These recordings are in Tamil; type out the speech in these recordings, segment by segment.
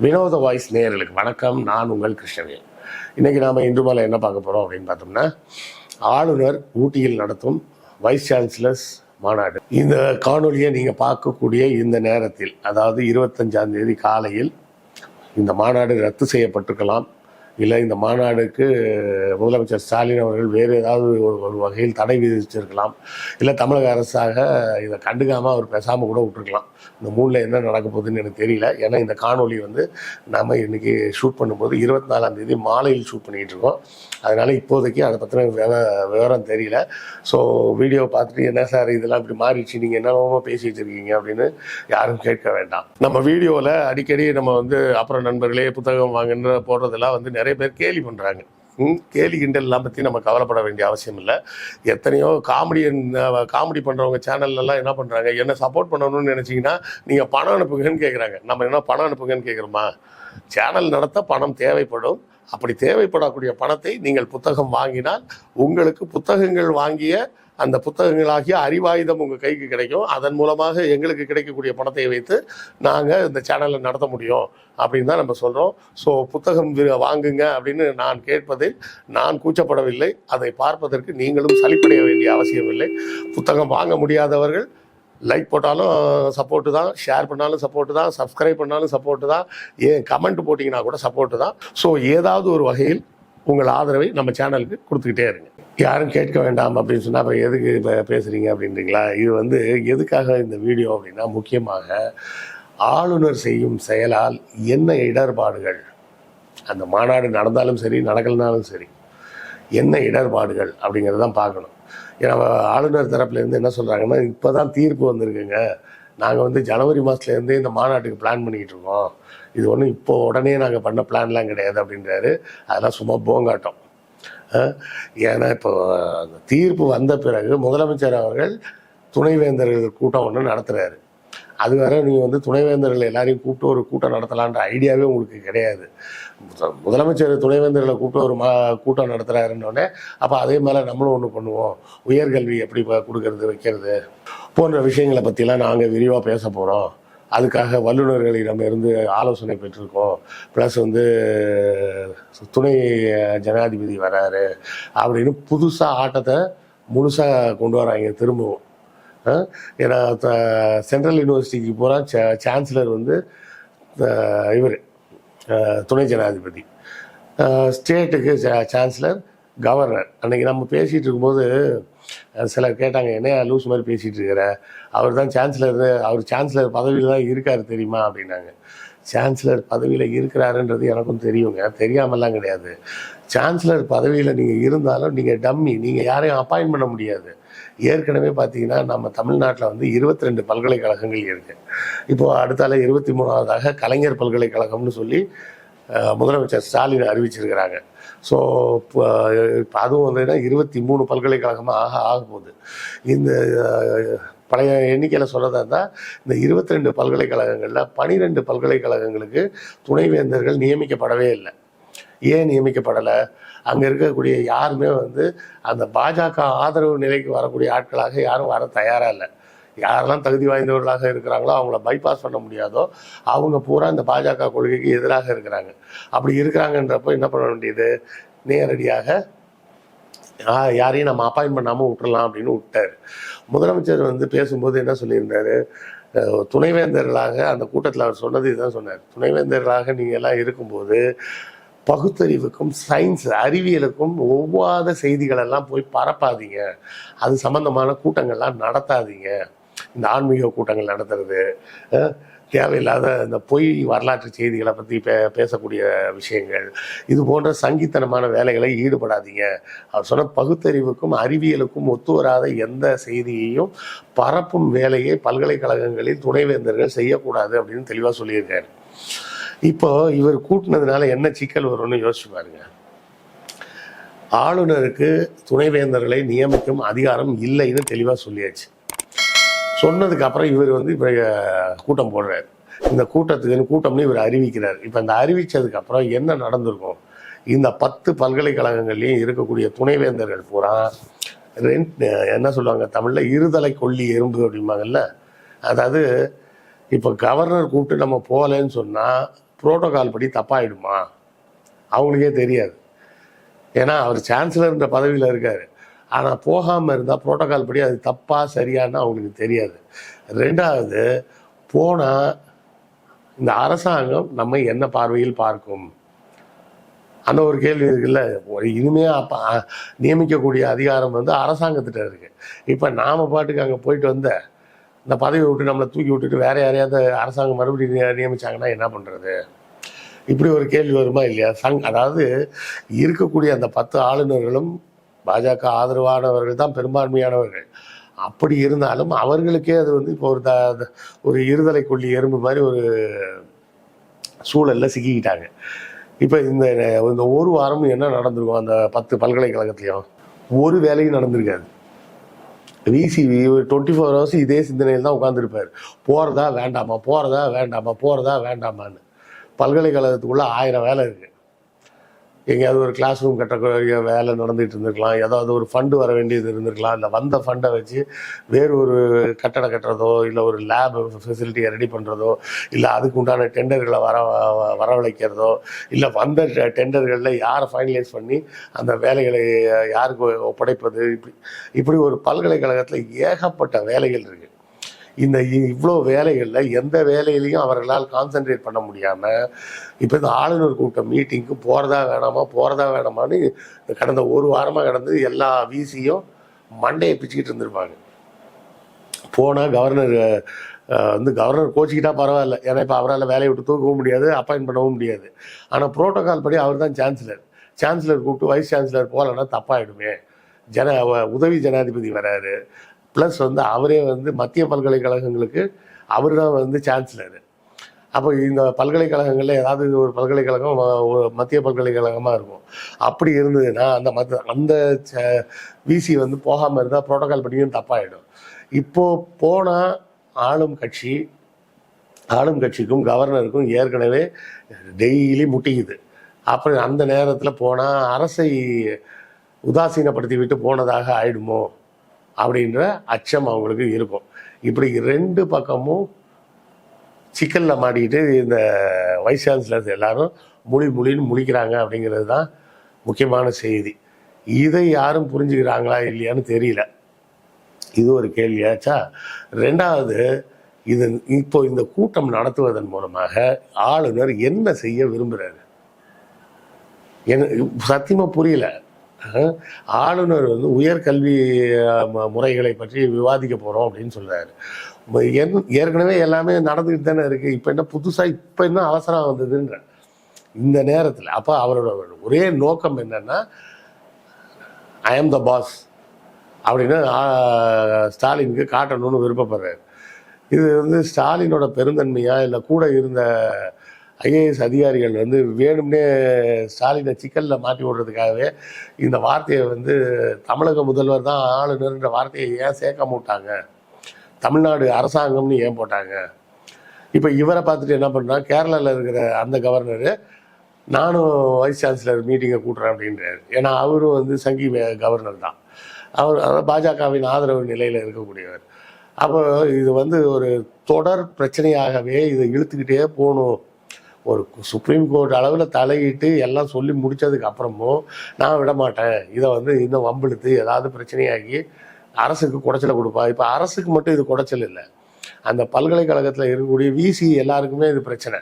வினோத வாய்ஸ் நேயர்களுக்கு வணக்கம். நான் உங்கள் கிருஷ்ணவேல். இன்றைக்கி நாம் இன்று மாலை என்ன பார்க்க போகிறோம் அப்படின்னு பார்த்தோம்னா, ஆளுநர் ஊட்டியில் நடத்தும் வைஸ் சான்சலர்ஸ் மாநாடு. இந்த காணொலியை நீங்கள் பார்க்கக்கூடிய இந்த நேரத்தில், அதாவது 25ஆம் தேதி காலையில் இந்த மாநாடு ரத்து செய்யப்பட்டிருக்கலாம். இல்லை இந்த மாநாடுக்கு முதலமைச்சர் ஸ்டாலின் அவர்கள் வேறு ஏதாவது ஒரு வகையில் தடை விதிச்சிருக்கலாம். இல்லை தமிழக அரசாக இதை கண்டுக்காமல் அவர் பேசாமல் கூட விட்டுருக்கலாம். இந்த மூணில் என்ன நடக்க போகுதுன்னு எனக்கு தெரியல. ஏன்னா இந்த காணொலி நம்ம இன்றைக்கி ஷூட் பண்ணும்போது 24ஆம் தேதி மாலையில் ஷூட் பண்ணிகிட்டு இருக்கோம். அதனால் இப்போதைக்கு அதை பற்றின விவரம் தெரியல. ஸோ வீடியோவை பார்த்துட்டு என்ன சார் இதெல்லாம் இப்படி மாறிடுச்சு, நீங்கள் என்னென்னமோ பேசி வச்சுருக்கீங்க அப்படின்னு யாரும் கேட்க வேண்டாம். நம்ம வீடியோவில் அடிக்கடி நம்ம அப்புறம் நண்பர்களே புத்தகம் வாங்குன்ற போடுறதெல்லாம் நிறைய பேர் கேலி பண்ணுறாங்க. கேலி கிண்டல்லாம் பற்றி நம்ம கவலைப்பட வேண்டிய அவசியம் இல்லை. எத்தனையோ காமெடி பண்ணுறவங்க சேனல்லாம் என்ன பண்ணுறாங்க, என்ன சப்போர்ட் பண்ணணும்னு நினச்சிங்கன்னா நீங்கள் பணம் அனுப்புங்கன்னு கேட்குறாங்க. நம்ம என்ன பணம் அனுப்புங்கன்னு கேட்குறோமா? சேனல் நடத்த பணம் தேவைப்படும். அப்படி தேவைப்படக்கூடிய பணத்தை நீங்கள் புத்தகம் வாங்கினால் உங்களுக்கு புத்தகங்கள் வாங்கிய அந்த புத்தகங்களாகிய அறிவாயுதம் உங்கள் கைக்கு கிடைக்கும். அதன் மூலமாக எங்களுக்கு கிடைக்கக்கூடிய பணத்தை வைத்து நாங்கள் இந்த சேனலை நடத்த முடியும் அப்படின்னு தான் நம்ம சொல்கிறோம். ஸோ புத்தகம் வாங்குங்க அப்படின்னு நான் கேட்பதில் நான் கூச்சப்படவில்லை. அதை பார்ப்பதற்கு நீங்களும் சலிப்படைய வேண்டிய அவசியம் இல்லை. புத்தகம் வாங்க முடியாதவர்கள் லைக் போட்டாலும் சப்போர்ட்டு தான், ஷேர் பண்ணாலும் சப்போர்ட்டு தான், சப்ஸ்கிரைப் பண்ணாலும் சப்போர்ட்டு தான், ஏன் கமெண்ட் போட்டிங்கன்னா கூட சப்போர்ட்டு தான். ஸோ ஏதாவது ஒரு வகையில் உங்கள் ஆதரவை நம்ம சேனலுக்கு கொடுத்துக்கிட்டே இருங்க. யாரும் கேட்க வேண்டாம் அப்படின்னு சொன்னால் அப்புறம் எதுக்கு இப்போ பேசுகிறீங்க அப்படின்றீங்களா? இது எதுக்காக இந்த வீடியோ அப்படின்னா, முக்கியமாக ஆளுநர் செய்யும் செயலால் என்ன இடர்பாடுகள், அந்த மாநாடு நடந்தாலும் சரி நடக்கலனாலும் சரி என்ன இடர்பாடுகள் அப்படிங்கிறது தான் பார்க்கணும். ஏன்னா ஆளுநர் தரப்புலேருந்து என்ன சொல்கிறாங்கன்னா, இப்போ தான் தீர்ப்பு வந்திருக்குங்க, நாங்கள் ஜனவரி மாதத்துலேருந்தே இந்த மாநாட்டுக்கு பிளான் பண்ணிக்கிட்டு இருக்கோம், இது ஒன்றும் இப்போ உடனே நாங்கள் பண்ண பிளான்லாம் கிடையாது அப்படின்றாரு. அதெல்லாம் சும்மா போங்காட்டம். ஏன்னா இப்போ அந்த தீர்ப்பு வந்த பிறகு முதலமைச்சர் அவர்கள் துணைவேந்தர்கள் கூட்டம் ஒன்று நடத்துகிறாரு. அது வேற நீங்கள் துணைவேந்தர்கள் எல்லாரையும் கூப்பிட்டு ஒரு கூட்டம் நடத்தலான்ற ஐடியாவே உங்களுக்கு கிடையாது. முதலமைச்சர் துணைவேந்தர்களை கூப்பிட்டு ஒரு கூட்டம் நடத்துகிறாருன்னொடனே அப்போ அதே மேலே நம்மளும் ஒன்று பண்ணுவோம், உயர்கல்வி எப்படி கொடுக்கறது வைக்கிறது போன்ற விஷயங்களை பற்றிலாம் நாங்கள் விரிவாக பேச போகிறோம், அதுக்காக வல்லுநர்களிடம் இருந்து ஆலோசனை பெற்றிருக்கோம், ப்ளஸ் துணை ஜனாதிபதி வராரு அப்படின்னு புதுசாக ஆட்டத்தை முழுசாக கொண்டு வராங்க திரும்பவும். ஏன்னா சென்ட்ரல் யூனிவர்சிட்டிக்கு போகிற சான்சலர் இவர் துணை ஜனாதிபதி, ஸ்டேட்டுக்கு சான்சலர், கவர்னர். அன்றைக்கி நம்ம பேசிகிட்டு இருக்கும்போது சிலர் கேட்டாங்க, என்ன லூஸ் மாதிரி பேசிகிட்டு இருக்கிற, அவர் தான் சான்சலர், அவர் சான்சலர் பதவியில் தான் இருக்கார் தெரியுமா அப்படின்னாங்க. சான்சலர் பதவியில் இருக்கிறாருன்றது எனக்கும் தெரியுங்க, தெரியாமலாம் கிடையாது. சான்சலர் பதவியில் நீங்கள் இருந்தாலும் நீங்கள் டம்மி, நீங்கள் யாரையும் அப்பாயின்ட் பண்ண முடியாது. ஏற்கனவே பார்த்தீங்கன்னா நம்ம தமிழ்நாட்டில் 22 பல்கலைக்கழகங்கள் இருக்குது. இப்போது அடுத்தால 23ஆவதாக கலைஞர் பல்கலைக்கழகம்னு சொல்லி முதலமைச்சர் ஸ்டாலின் அறிவிச்சிருக்கிறாங்க. ஸோ இப்போ அதுவும் 23 பல்கலைக்கழகமாக ஆக போகுது. இந்த பழைய எண்ணிக்கையில் சொல்கிறதா இருந்தால் இந்த 22 பல்கலைக்கழகங்களில் 12 பல்கலைக்கழகங்களுக்கு துணைவேந்தர்கள் நியமிக்கப்படவே இல்லை. ஏன் நியமிக்கப்படலை? அங்கே இருக்கக்கூடிய யாருமே அந்த பாஜக ஆதரவு நிலைக்கு வரக்கூடிய ஆட்களாக யாரும் வர தயாராக இல்லை. யாரெல்லாம் தகுதி வாய்ந்தவர்களாக இருக்கிறாங்களோ அவங்கள பைபாஸ் பண்ண முடியாதோ அவங்க பூரா இந்த பாஜக கொள்கைக்கு எதிராக இருக்கிறாங்க. அப்படி இருக்கிறாங்கன்றப்போ என்ன பண்ண வேண்டியது, நேரடியாக யாரையும் நம்ம அப்பாயின்ட் பண்ணாமல் விட்டுறலாம் அப்படின்னு விட்டார். முதலமைச்சர் பேசும்போது என்ன சொல்லியிருந்தார், துணைவேந்தர்களாக அந்த கூட்டத்தில் அவர் சொன்னது இதுதான் சொன்னார், துணைவேந்தர்களாக நீங்கள் எல்லாம் இருக்கும்போது பகுத்தறிவுக்கும் சயின்ஸ் அறிவியலுக்கும் ஒவ்வாத செய்திகளெல்லாம் போய் பரப்பாதீங்க, அது சம்பந்தமான கூட்டங்கள்லாம் நடத்தாதீங்க. இந்த ஆன்மீக கூட்டங்கள் நடத்துறது, தேவையில்லாத இந்த பொய் வரலாற்று செய்திகளை பற்றி பேசக்கூடிய விஷயங்கள், இது போன்ற சங்கித்தனமான வேலைகளை ஈடுபடாதீங்க. அவர் சொன்ன பகுத்தறிவுக்கும் அறிவியலுக்கும் ஒத்து வராத எந்த செய்தியையும் பரப்பும் வேலையை பல்கலைக்கழகங்களில் துணைவேந்தர்கள் செய்யக்கூடாது அப்படின்னு தெளிவாக சொல்லியிருக்காரு. இப்போ இவர் கூட்டினதுனால என்ன சிக்கல் வரும்னு யோசிச்சு பாருங்க. ஆளுநருக்கு துணைவேந்தர்களை நியமிக்கும் அதிகாரம் இல்லைன்னு தெளிவாக சொல்லியாச்சு. சொன்னதுக்கு அப்புறம் இவர் இப்போ கூட்டம் போடுறாரு. இந்த கூட்டம்னு இவர் அறிவிக்கிறார். இப்போ இந்த அறிவித்ததுக்கு அப்புறம் என்ன நடந்திருக்கும், இந்த 10 பல்கலைக்கழகங்கள்லையும் இருக்கக்கூடிய துணைவேந்தர்கள் பூரா என்ன சொல்லுவாங்க தமிழில், இருதலை கொல்லி எறும்பு அப்படிம்பாங்கல்ல. அதாவது இப்போ கவர்னர் கூப்பிட்டு நம்ம போகலன்னு சொன்னால் புரோட்டோகால் படி தப்பாயிடுமா அவங்களுக்கே தெரியாது. ஏன்னா அவர் சான்சலர்ன்ற பதவியில் இருக்கார். ஆனால் போகாமல் இருந்தால் புரோட்டோகால் படி அது தப்பா சரியான்னு அவங்களுக்கு தெரியாது. ரெண்டாவது, போனால் இந்த அரசாங்கம் நம்ம என்ன பார்வையில் பார்க்கும் அந்த ஒரு கேள்வி இருக்குல்ல. இனிமே அப்போ நியமிக்கக்கூடிய அதிகாரம் வந்து அரசாங்கத்திட்ட இருக்கு. இப்போ நாம் பாட்டுக்கு அங்கே போயிட்டு வந்த இந்த பதவியை விட்டு நம்மளை தூக்கி விட்டுட்டு வேற யாரையாவது அரசாங்கம் மறுபடியும் நியமிச்சாங்கன்னா என்ன பண்ணுறது? இப்படி ஒரு கேள்வி வருமா இல்லையா? அதாவது இருக்கக்கூடிய அந்த 10 ஆளுநர்களும் பாஜக ஆதரவானவர்கள் தான் பெரும்பான்மையானவர்கள். அப்படி இருந்தாலும் அவர்களுக்கே அது வந்து இப்போ ஒரு இருதலை கொள்ளி எறும்பு மாதிரி ஒரு சூழல்ல சிக்கிக்கிட்டாங்க. இப்போ இந்த ஒரு வாரமும் என்ன நடந்திருக்கும்? அந்த 10 பல்கலைக்கழகத்திலையும் ஒரு வேலையும் நடந்திருக்காது. விசி 24 ஹவர்ஸ் இதே சிந்தனையில் தான் உட்காந்துருப்பார். போகிறதா வேண்டாமா, போகிறதா வேண்டாமா, போகிறதா வேண்டாமான்னு. பல்கலைக்கழகத்துக்குள்ளே 1000 வேலை இருக்குது. எங்கேயாவது ஒரு கிளாஸ் ரூம் கட்டக்கூடிய வேலை நடந்துகிட்டு இருந்திருக்கலாம், ஏதாவது ஒரு ஃபண்டு வர வேண்டியது இருந்திருக்கலாம், இல்லை வந்த ஃபண்டை வச்சு வேறு ஒரு கட்டடம் கட்டுறதோ, இல்லை ஒரு லேப் ஃபெசிலிட்டியை ரெடி பண்ணுறதோ, இல்லை அதுக்கு உண்டான டெண்டர்களை வரவழைக்கிறதோ, இல்லை வந்த டெண்டர்களில் யாரை ஃபைனலைஸ் பண்ணி அந்த வேலைகளை யாருக்கு ஒப்படைப்பது, இப்படி ஒரு பல்கலைக்கழகத்தில் ஏகப்பட்ட வேலைகள் இருக்குது. இவ்வளோ வேலைகளில் எந்த வேலையிலையும் அவர்களால் கான்சென்ட்ரேட் பண்ண முடியாமல் இப்போ இந்த ஆளுநர் கூட்ட மீட்டிங்க்கு போகிறதா வேணாமான்னு கடந்த ஒரு வாரமாக கடந்து எல்லா விசியும் மண்டையை பிச்சுக்கிட்டு இருந்திருப்பாங்க. போனால் கவர்னர் கோச்சிக்கிட்டா பரவாயில்ல, ஏன்னா இப்போ அவரால் வேலையை விட்டு தூக்கவும் முடியாது, அப்பாயின்ட் பண்ணவும் முடியாது. ஆனால் புரோட்டோகால் படி அவர் தான் சான்சலர் கூப்பிட்டு வைஸ் சான்சலர் போகலன்னா தப்பாயிடுமே. உதவி ஜனாதிபதி வராரு, ப்ளஸ் அவரே மத்திய பல்கலைக்கழகங்களுக்கு அவர் தான் சான்சலர். அப்போ இந்த பல்கலைக்கழகங்களில் ஏதாவது ஒரு பல்கலைக்கழகம் மத்திய பல்கலைக்கழகமாக இருக்கும். அப்படி இருந்ததுன்னா அந்த விசி போகாமல் இருந்தால் புரோட்டோகால் படியும் தப்பாயிடும். இப்போது போனால் ஆளும் கட்சிக்கும் கவர்னருக்கும் ஏற்கனவே டெய்லி முட்டிக்குது. அப்புறம் அந்த நேரத்தில் போனால் அரசை உதாசீனப்படுத்தி விட்டு போனதாக ஆயிடுமோ அப்படின்ற அச்சம் அவங்களுக்கு இருக்கும். இப்படி 2 பக்கமும் சிக்கலில் மாட்டிக்கிட்டு இந்த வைஸ் சான்சலர்ஸ் எல்லாரும் முழின்னு முழிக்கிறாங்க அப்படிங்கிறது தான் முக்கியமான செய்தி. இதை யாரும் புரிஞ்சுக்கிறாங்களா இல்லையான்னு தெரியல. இது ஒரு கேள்வியாச்சா. ரெண்டாவது, இப்போ இந்த கூட்டம் நடத்துவதன் மூலமாக ஆளுநர் என்ன செய்ய விரும்புகிறாரு சத்தியமாக புரியல. ஆளுநர் உயர்கல்வி முறைகளை பற்றி விவாதிக்க போகிறோம் அப்படின்னு சொல்கிறாரு. ஏற்கனவே எல்லாமே நடந்துக்கிட்டு தானே இருக்குது. இப்போ என்ன புதுசாக இப்போ என்ன அவசரம் வந்ததுன்ற இந்த நேரத்தில். அப்போ அவரோட ஒரே நோக்கம் என்னன்னா, ஐ ஆம் த பாஸ் அப்படின்னு ஸ்டாலினுக்கு காட்டணும்னு விருப்பப்படுறாரு. இது ஸ்டாலினோட பெருந்தன்மையா, இல்லை கூட இருந்த ஐஏஎஸ் அதிகாரிகள் வேணும்னே ஸ்டாலினை சிக்கலில் மாட்டி விடுறதுக்காகவே இந்த வார்த்தையை தமிழக முதல்வர் தான் ஆளுநர்ன்ற வார்த்தையை ஏன் சேர்க்க மாட்டாங்க, தமிழ்நாடு அரசாங்கம்னு ஏன் போட்டாங்க? இப்போ இவரை பார்த்துட்டு என்ன பண்ணா, கேரளாவில் இருக்கிற அந்த கவர்னரு நானும் வைஸ் சான்சலர் மீட்டிங்கை கூட்டுறேன் அப்படின்றாரு. ஏன்னா அவரும் சங்கி கவர்னர் தான். அவர் பாஜகவின் ஆதரவு நிலையில் இருக்கக்கூடியவர். அப்போ இது ஒரு தொடர் பிரச்சனையாகவே இதை இழுத்துக்கிட்டே போகணும். ஒரு சுப்ரீம் கோர்ட் அளவில் தலையிட்டு எல்லாம் சொல்லி முடித்ததுக்கு அப்புறமும் நான் விட மாட்டேன், இதை இன்னும் வம்பிழுத்து ஏதாவது பிரச்சனையாகி அரசுக்கு குடைச்சலை கொடுப்பா. இப்போ அரசுக்கு மட்டும் இது குடைச்சல் இல்லை, அந்த பல்கலைக்கழகத்தில் இருக்கக்கூடிய விசி எல்லாருக்குமே இது பிரச்சனை.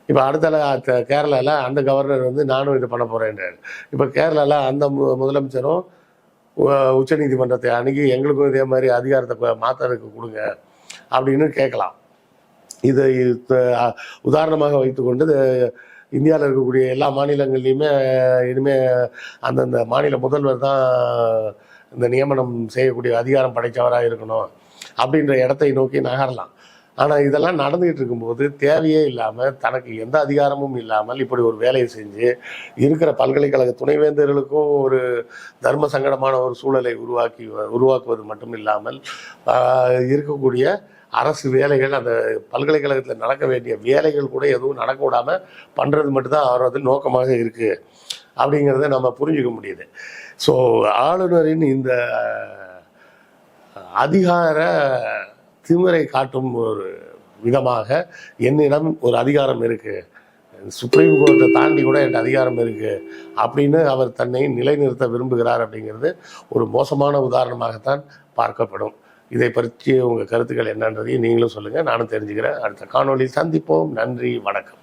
இப்போ அடுத்த கேரளாவில் அந்த கவர்னர் நானும் இது பண்ண போகிறேன்றார். இப்போ கேரளாவில் அந்த முதலமைச்சரும் உச்சநீதிமன்றத்தை அணுகி எங்களுக்கும் இதே மாதிரி அதிகாரத்தை மாற்றுறதுக்கு கொடுங்க அப்படின்னு கேட்கலாம். இதை உதாரணமாக வைத்துக்கொண்டு இந்தியாவில் இருக்கக்கூடிய எல்லா மாநிலங்கள்லையுமே இனிமேல் அந்தந்த மாநில முதல்வர் தான் இந்த நியமனம் செய்யக்கூடிய அதிகாரம் படைத்தவராக இருக்கணும் அப்படின்ற இடத்தை நோக்கி நகரலாம். ஆனால் இதெல்லாம் நடந்துகிட்டு இருக்கும்போது தேவையே இல்லாமல், தனக்கு எந்த அதிகாரமும் இல்லாமல் இப்படி ஒரு வேலையை செஞ்சு இருக்கிற பல்கலைக்கழக துணைவேந்தர்களுக்கும் ஒரு தர்ம சங்கடமான ஒரு சூழலை உருவாக்குவது மட்டும் இல்லாமல் இருக்கக்கூடிய அரசு வேலைகள், அந்த பல்கலைக்கழகத்தில் நடக்க வேண்டிய வேலைகள் கூட எதுவும் நடக்க விடாமல் பண்ணுறது மட்டும்தான் அவரது நோக்கமாக இருக்குது அப்படிங்கிறத நம்ம புரிஞ்சுக்க முடியுது. ஸோ ஆளுநரின் இந்த அதிகார திமிரை காட்டும் ஒரு விதமாக என்னிடம் ஒரு அதிகாரம் இருக்குது, சுப்ரீம் கோர்ட்டை தாண்டி கூட என்கிட்ட அதிகாரம் இருக்குது அப்படின்னு அவர் தன்னை நிலைநிறுத்த விரும்புகிறார் அப்படிங்கிறது ஒரு மோசமான உதாரணமாகத்தான் பார்க்கப்படும். இதை பற்றி உங்கள் கருத்துக்கள் என்னன்றதையும் நீங்களும் சொல்லுங்கள், நானும் தெரிஞ்சுக்கிறேன். அடுத்த காணொளியில் சந்திப்போம். நன்றி, வணக்கம்.